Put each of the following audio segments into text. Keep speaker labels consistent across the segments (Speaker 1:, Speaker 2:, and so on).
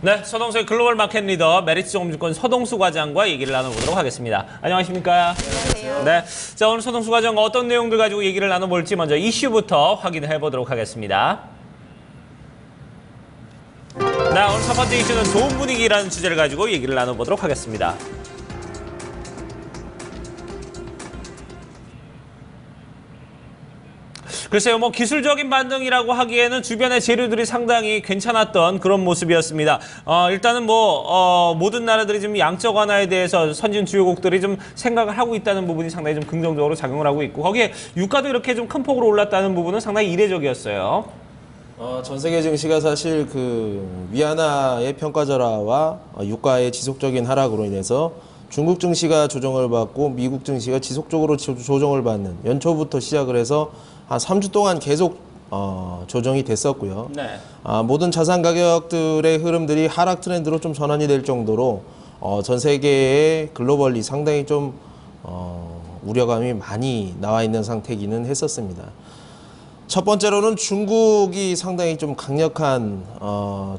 Speaker 1: 네, 서동수의 글로벌 마켓 리더 메리츠증권 서동수 과장과 얘기를 나눠보도록 하겠습니다. 안녕하십니까?
Speaker 2: 안녕하세요.
Speaker 1: 네, 자 오늘 서동수 과장 어떤 내용들 가지고 얘기를 나눠볼지 먼저 이슈부터 확인해 보도록 하겠습니다. 네, 오늘 첫 번째 이슈는 좋은 분위기라는 주제를 가지고 얘기를 나눠보도록 하겠습니다. 글쎄요, 뭐 기술적인 반등이라고 하기에는 주변의 재료들이 상당히 괜찮았던 그런 모습이었습니다. 일단은 모든 나라들이 좀 양적 완화에 대해서 선진 주요국들이 좀 생각을 하고 있다는 부분이 상당히 좀 긍정적으로 작용을 하고 있고, 거기에 유가도 이렇게 좀 큰 폭으로 올랐다는 부분은 상당히 이례적이었어요.
Speaker 3: 전 세계 증시가 사실 위안화의 평가절하와 유가의 지속적인 하락으로 인해서 중국 증시가 조정을 받고 미국 증시가 지속적으로 조정을 받는, 연초부터 시작을 해서 한 3주 동안 계속 조정이 됐었고요.
Speaker 1: 네.
Speaker 3: 모든 자산 가격들의 흐름들이 하락 트렌드로 좀 전환이 될 정도로 전 세계의 글로벌리 상당히 좀 우려감이 많이 나와 있는 상태이기는 했었습니다. 첫 번째로는 중국이 상당히 좀 강력한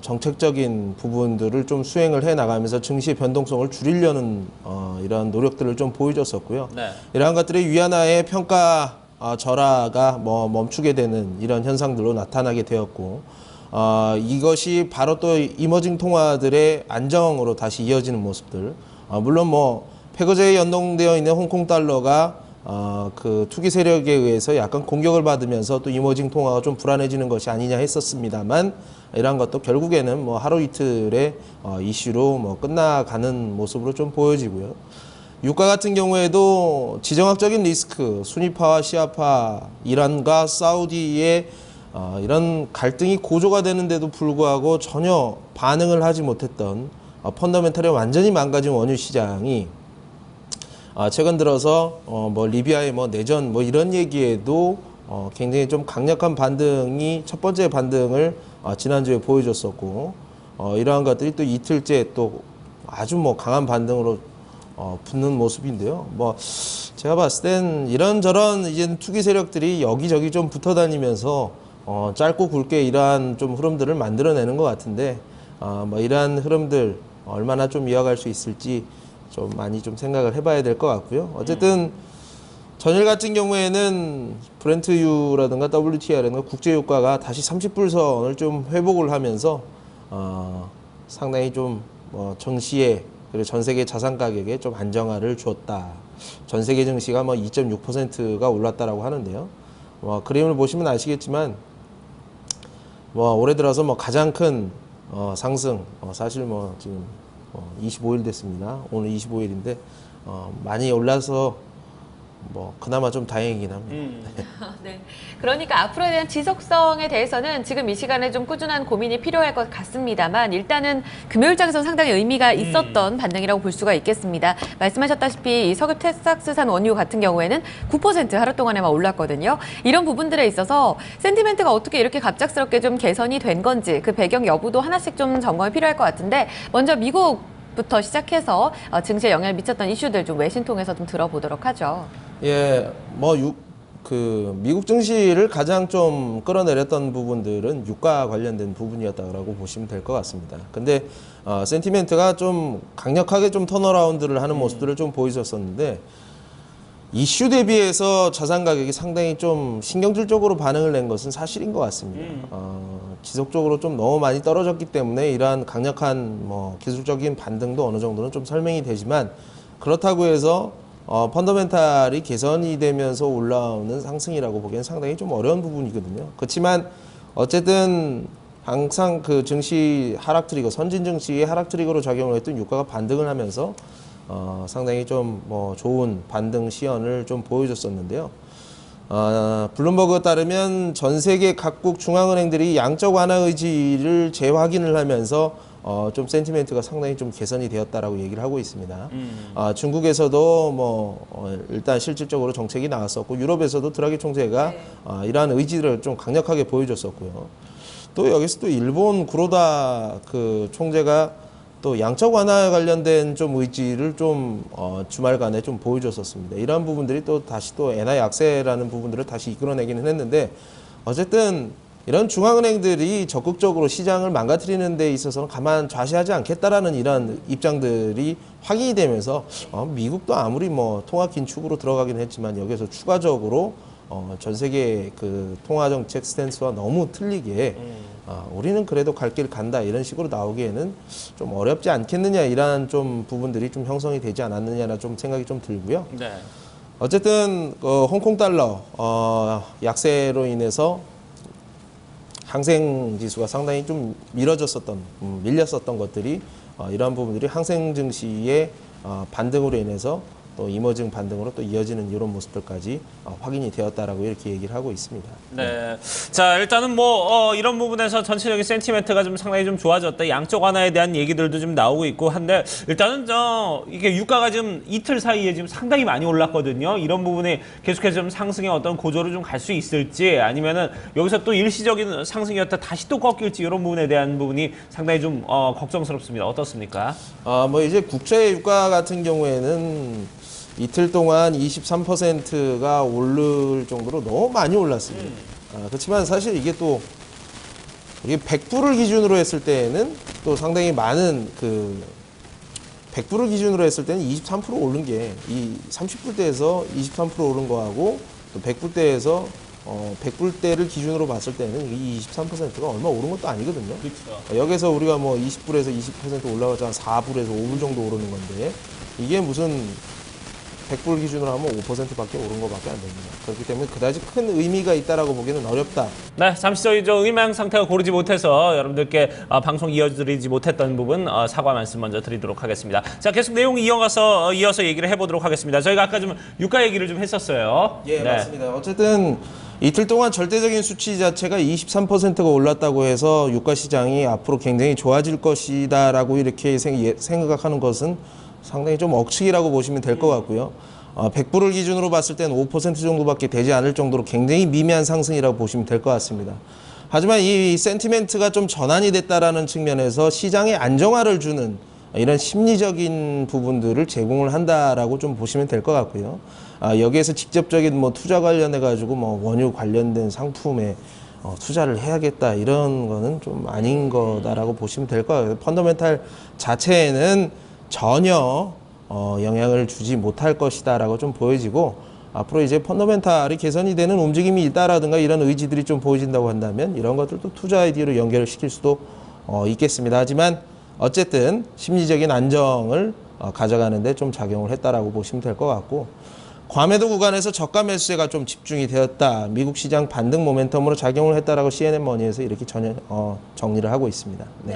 Speaker 3: 정책적인 부분들을 좀 수행을 해 나가면서 증시의 변동성을 줄이려는 이러한 노력들을 좀 보여줬었고요.
Speaker 1: 네.
Speaker 3: 이러한 것들이 위안화의 평가 절하가 멈추게 되는 이런 현상들로 나타나게 되었고, 이것이 바로 또 이머징 통화들의 안정으로 다시 이어지는 모습들. 물론 패거제에 연동되어 있는 홍콩 달러가 그 투기 세력에 의해서 약간 공격을 받으면서 또 이머징 통화가 좀 불안해지는 것이 아니냐 했었습니다만, 이러한 것도 결국에는 하루 이틀의 이슈로 끝나가는 모습으로 좀 보여지고요. 유가 같은 경우에도 지정학적인 리스크, 순위파와 시아파, 이란과 사우디의 이런 갈등이 고조가 되는데도 불구하고 전혀 반응을 하지 못했던 펀더멘털이 완전히 망가진 원유 시장이 최근 들어서 리비아의 내전 이런 얘기에도 굉장히 좀 강력한 반등이 첫 번째 반등을 지난주에 보여줬었고, 이러한 것들이 또 이틀째 또 아주 강한 반등으로 붙는 모습인데요. 제가 봤을 땐 이런저런 이제 투기 세력들이 여기저기 좀 붙어 다니면서 짧고 굵게 이러한 좀 흐름들을 만들어내는 것 같은데, 이러한 흐름들 얼마나 좀 이어갈 수 있을지 좀 많이 좀 생각을 해봐야 될 것 같고요. 어쨌든 전일 같은 경우에는 브렌트유라든가 WTI라든가 국제유가가 다시 30불 선을 좀 회복을 하면서 상당히 좀 증시에, 그리고 전 세계 자산 가격에 좀 안정화를 주었다. 전 세계 증시가 2.6%가 올랐다라고 하는데요. 그림을 보시면 아시겠지만 올해 들어서 가장 큰 상승, 사실 지금 25일 됐습니다. 오늘 25일인데 많이 올라서 그나마 좀 다행이긴 합니다.
Speaker 2: 네. 그러니까 앞으로에 대한 지속성에 대해서는 지금 이 시간에 좀 꾸준한 고민이 필요할 것 같습니다만, 일단은 금요일장에서는 상당히 의미가 있었던 반등이라고 볼 수가 있겠습니다. 말씀하셨다시피 이 석유 텍사스산 원유 같은 경우에는 9% 하루 동안에만 올랐거든요. 이런 부분들에 있어서 센티멘트가 어떻게 이렇게 갑작스럽게 좀 개선이 된 건지 그 배경 여부도 하나씩 좀 점검이 필요할 것 같은데, 먼저 미국부터 시작해서 증시에 영향을 미쳤던 이슈들 좀 외신 통해서 좀 들어보도록 하죠.
Speaker 3: 예, 미국 증시를 가장 좀 끌어내렸던 부분들은 유가 관련된 부분이었다고 보시면 될 것 같습니다. 근데 센티멘트가 좀 강력하게 좀 턴어라운드를 하는 모습들을 좀 보여줬었는데, 이슈 대비해서 자산 가격이 상당히 좀 신경질적으로 반응을 낸 것은 사실인 것 같습니다. 지속적으로 좀 너무 많이 떨어졌기 때문에 이러한 강력한 기술적인 반등도 어느 정도는 좀 설명이 되지만, 그렇다고 해서 펀더멘탈이 개선이 되면서 올라오는 상승이라고 보기엔 상당히 좀 어려운 부분이거든요. 그렇지만 어쨌든 항상 그 증시 하락 트리거, 선진 증시의 하락 트리거로 작용을 했던 유가가 반등을 하면서 상당히 좀 좋은 반등 시연을 좀 보여줬었는데요. 블룸버그에 따르면 전 세계 각국 중앙은행들이 양적 완화 의지를 재확인을 하면서 좀 센티멘트가 상당히 좀 개선이 되었다라고 얘기를 하고 있습니다. 중국에서도 일단 실질적으로 정책이 나왔었고, 유럽에서도 드라기 총재가 이러한 의지를 좀 강력하게 보여줬었고요. 또 여기서 또 일본 구로다 그 총재가 또 양적 완화 관련된 좀 의지를 좀 주말간에 좀 보여줬었습니다. 이러한 부분들이 또 다시 또 엔화 약세라는 부분들을 다시 이끌어내기는 했는데, 어쨌든 이런 중앙은행들이 적극적으로 시장을 망가뜨리는 데 있어서는 가만 좌시하지 않겠다라는 이런 입장들이 확인이 되면서 미국도 아무리 뭐 통화 긴축으로 들어가긴 했지만 여기서 추가적으로 전 세계 그 통화 정책 스탠스와 너무 틀리게 우리는 그래도 갈 길 간다 이런 식으로 나오기에는 좀 어렵지 않겠느냐 이런 좀 부분들이 좀 형성이 되지 않았느냐나 좀 생각이 좀 들고요.
Speaker 1: 네.
Speaker 3: 어쨌든 홍콩 달러 약세로 인해서 항생 지수가 상당히 좀 밀렸었던 것들이 이러한 부분들이 항생 증시의 반등으로 인해서 또 이머징 반등으로 또 이어지는 이런 모습들까지 확인이 되었다라고 이렇게 얘기를 하고 있습니다.
Speaker 1: 네. 자, 일단은 뭐, 이런 부분에서 전체적인 센티멘트가 좀 상당히 좀 좋아졌다. 양적 완화에 대한 얘기들도 좀 나오고 있고 한데, 일단은 이게 유가가 지금 이틀 사이에 지금 상당히 많이 올랐거든요. 이런 부분에 계속해서 좀 상승의 어떤 고조를 좀 갈 수 있을지, 아니면은 여기서 또 일시적인 상승이었다 다시 또 꺾일지, 이런 부분에 대한 부분이 상당히 좀, 걱정스럽습니다. 어떻습니까?
Speaker 3: 뭐 이제 국제 유가 같은 경우에는 이틀 동안 23%가 오를 정도로 너무 많이 올랐습니다. 그렇지만 사실 이게 100불을 기준으로 했을 때에는 또 상당히 많은 100불을 기준으로 했을 때는 23% 오른 게 이 30불대에서 23% 오른 거하고 또 100불대에서 100불대를 기준으로 봤을 때는 이 23%가 얼마 오른 것도 아니거든요.
Speaker 1: 그렇죠.
Speaker 3: 여기서 우리가 뭐 20불에서 20% 올라가서 한 4불에서 5불 정도 오르는 건데 이게 무슨 100불 기준으로 하면 5%밖에 오른 것밖에 안 됩니다. 그렇기 때문에 그다지 큰 의미가 있다라고 보기에는 어렵다.
Speaker 1: 네, 잠시 저 의망 상태가 고르지 못해서 여러분들께 방송 이어드리지 못했던 부분 사과 말씀 먼저 드리도록 하겠습니다. 자, 계속 내용 이어서 얘기를 해보도록 하겠습니다. 저희가 아까 좀 유가 얘기를 좀 했었어요.
Speaker 3: 예,
Speaker 1: 네.
Speaker 3: 맞습니다. 어쨌든 이틀 동안 절대적인 수치 자체가 23%가 올랐다고 해서 유가 시장이 앞으로 굉장히 좋아질 것이다라고 이렇게 생각하는 것은 상당히 좀 억측이라고 보시면 될 것 같고요. 100불을 기준으로 봤을 때는 5% 정도밖에 되지 않을 정도로 굉장히 미미한 상승이라고 보시면 될 것 같습니다. 하지만 이 센티멘트가 좀 전환이 됐다라는 측면에서 시장에 안정화를 주는 이런 심리적인 부분들을 제공을 한다라고 좀 보시면 될 것 같고요. 여기에서 직접적인 뭐 투자 관련해 가지고 뭐 원유 관련된 상품에 투자를 해야겠다 이런 거는 좀 아닌 거다라고 보시면 될 것 같아요. 펀더멘탈 자체에는 전혀 영향을 주지 못할 것이다라고 좀 보여지고 앞으로 이제 펀더멘탈이 개선이 되는 움직임이 있다라든가 이런 의지들이 좀 보여진다고 한다면 이런 것들도 투자 아이디어로 연결을 시킬 수도 있겠습니다. 하지만 어쨌든 심리적인 안정을 가져가는 데 좀 작용을 했다라고 보시면 될 것 같고 과매도 구간에서 저가 매수세가 좀 집중이 되었다. 미국 시장 반등 모멘텀으로 작용을 했다라고 CNN 머니에서 이렇게 정리를 하고 있습니다. 네.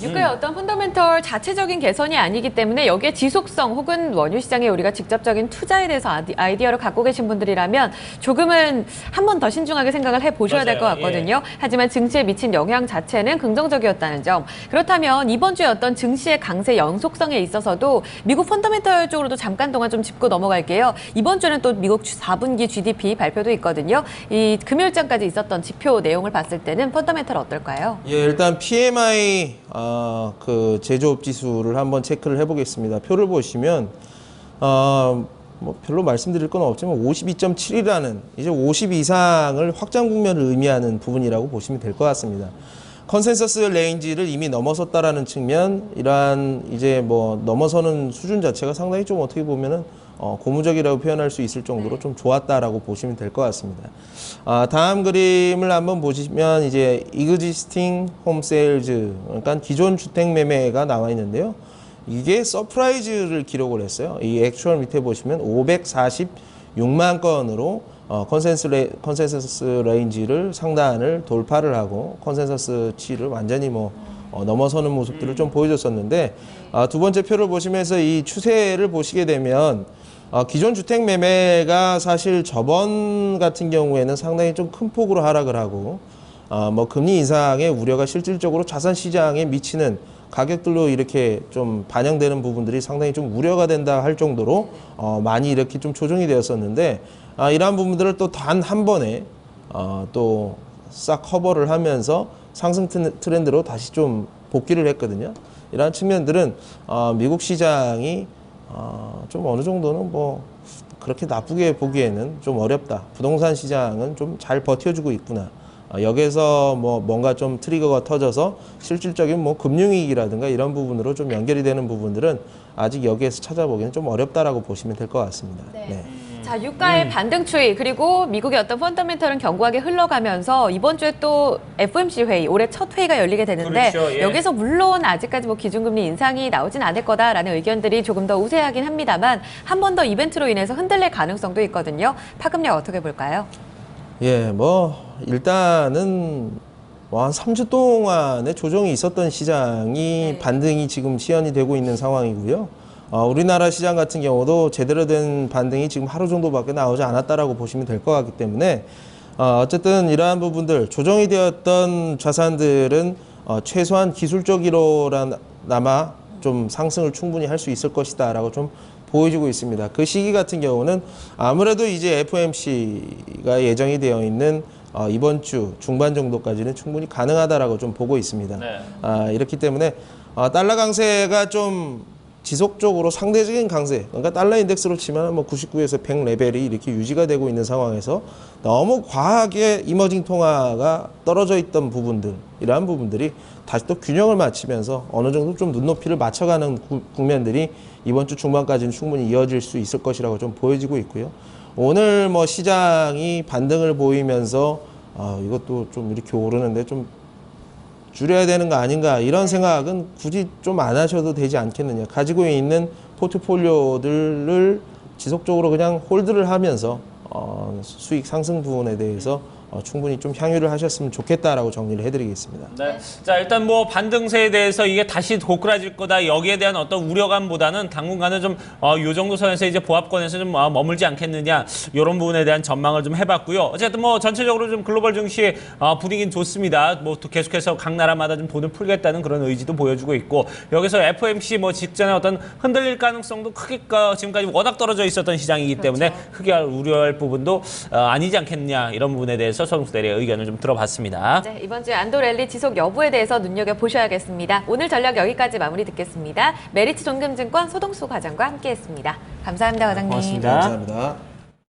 Speaker 2: 유가의 어떤 펀더멘털 자체적인 개선이 아니기 때문에 여기에 지속성 혹은 원유 시장에 우리가 직접적인 투자에 대해서 아이디어를 갖고 계신 분들이라면 조금은 한 번 더 신중하게 생각을 해보셔야 될 것 같거든요. 예. 하지만 증시에 미친 영향 자체는 긍정적이었다는 점. 그렇다면 이번 주에 어떤 증시의 강세 연속성에 있어서도 미국 펀더멘털 쪽으로도 잠깐 동안 좀 짚고 넘어갈게요. 이번 주는 또 미국 4분기 GDP 발표도 있거든요. 이 금요일장까지 있었던 지표 내용을 봤을 때는 펀더멘털 어떨까요?
Speaker 3: 예, 일단 PMI 그 제조업 지수를 한번 체크를 해보겠습니다. 표를 보시면 뭐 별로 말씀드릴 건 없지만 52.7이라는 이제 50 이상을 확장 국면을 의미하는 부분이라고 보시면 될 것 같습니다. 컨센서스 레인지를 이미 넘어섰다라는 측면, 이러한 이제 뭐 넘어서는 수준 자체가 상당히 좀 어떻게 보면은 고무적이라고 표현할 수 있을 정도로 좀 좋았다라고 보시면 될 것 같습니다. 다음 그림을 한번 보시면 이제 existing home sales, 그러니까 기존 주택 매매가 나와 있는데요. 이게 서프라이즈를 기록을 했어요. 이 액추얼 밑에 보시면 546만 건으로 컨센서스 레인지를 상단을 돌파를 하고 컨센서스치를 완전히 넘어서는 모습들을 좀 보여줬었는데 두 번째 표를 보시면서 이 추세를 보시게 되면 기존 주택 매매가 사실 저번 같은 경우에는 상당히 좀 큰 폭으로 하락을 하고 뭐 금리 인상의 우려가 실질적으로 자산 시장에 미치는 가격들로 이렇게 좀 반영되는 부분들이 상당히 좀 우려가 된다 할 정도로 많이 이렇게 좀 조정이 되었었는데 이러한 부분들을 또 단 한 번에 또 싹 커버를 하면서 상승 트렌드로 다시 좀 복귀를 했거든요. 이러한 측면들은 미국 시장이 좀 어느 정도는 뭐 그렇게 나쁘게 보기에는 좀 어렵다. 부동산 시장은 좀 잘 버텨주고 있구나. 여기에서 뭐 뭔가 좀 트리거가 터져서 실질적인 뭐 금융위기라든가 이런 부분으로 좀 연결이 되는 부분들은 아직 여기에서 찾아보기는 좀 어렵다라고 보시면 될 것 같습니다.
Speaker 2: 네. 자, 유가의 반등 추이 그리고 미국의 어떤 펀더멘털은 견고하게 흘러가면서 이번 주에 또 FOMC 회의, 올해 첫 회의가 열리게 되는데
Speaker 1: 그렇죠, 예.
Speaker 2: 여기서 물론 아직까지 뭐 기준금리 인상이 나오진 않을 거다라는 의견들이 조금 더 우세하긴 합니다만 한 번 더 이벤트로 인해서 흔들릴 가능성도 있거든요. 파급력 어떻게 볼까요?
Speaker 3: 예, 뭐 일단은 뭐 한 3주 동안의 조정이 있었던 시장이 반등이 지금 시현이 되고 있는 상황이고요. 우리나라 시장 같은 경우도 제대로 된 반등이 지금 하루 정도밖에 나오지 않았다라고 보시면 될 것 같기 때문에 어쨌든 이러한 부분들 조정이 되었던 자산들은 최소한 기술적으로나마 좀 상승을 충분히 할 수 있을 것이다라고 좀 보여지고 있습니다. 그 시기 같은 경우는 아무래도 이제 FOMC가 예정이 되어 있는 이번 주 중반 정도까지는 충분히 가능하다라고 좀 보고 있습니다.
Speaker 1: 네.
Speaker 3: 이렇기 때문에 달러 강세가 좀 지속적으로 상대적인 강세, 그러니까 달러 인덱스로 치면 뭐 99에서 100 레벨이 이렇게 유지가 되고 있는 상황에서 너무 과하게 이머징 통화가 떨어져 있던 부분들, 이러한 부분들이 다시 또 균형을 맞추면서 어느 정도 좀 눈높이를 맞춰가는 국면들이 이번 주 중반까지는 충분히 이어질 수 있을 것이라고 좀 보여지고 있고요. 오늘 뭐 시장이 반등을 보이면서 이것도 좀 이렇게 오르는데 좀 줄여야 되는 거 아닌가 이런 생각은 굳이 좀 안 하셔도 되지 않겠느냐. 가지고 있는 포트폴리오들을 지속적으로 그냥 홀드를 하면서 수익 상승 부분에 대해서 충분히 좀 향유를 하셨으면 좋겠다라고 정리를 해드리겠습니다.
Speaker 1: 네. 자, 일단 뭐 반등세에 대해서 이게 다시 고꾸라질 거다 여기에 대한 어떤 우려감보다는 당분간은 좀 요 정도 선에서 이제 보합권에서 좀 머물지 않겠느냐 이런 부분에 대한 전망을 좀 해봤고요. 어쨌든 뭐 전체적으로 좀 글로벌 증시 분위기는 좋습니다. 뭐 또 계속해서 각 나라마다 좀 돈을 풀겠다는 그런 의지도 보여주고 있고 여기서 FOMC 뭐 직전에 어떤 흔들릴 가능성도 크게 지금까지 워낙 떨어져 있었던 시장이기 때문에 크게 우려할 부분도 아니지 않겠느냐 이런 부분에 대해서 선수들의 의견을 좀 들어봤습니다.
Speaker 2: 네, 이번 주에 안도 랠리 지속 여부에 대해서 눈여겨보셔야겠습니다. 오늘 전략 여기까지 마무리 듣겠습니다. 메리츠 존금증권 소동수 과장과 함께했습니다. 감사합니다, 과장님.
Speaker 1: 고맙습니다.
Speaker 3: 감사합니다.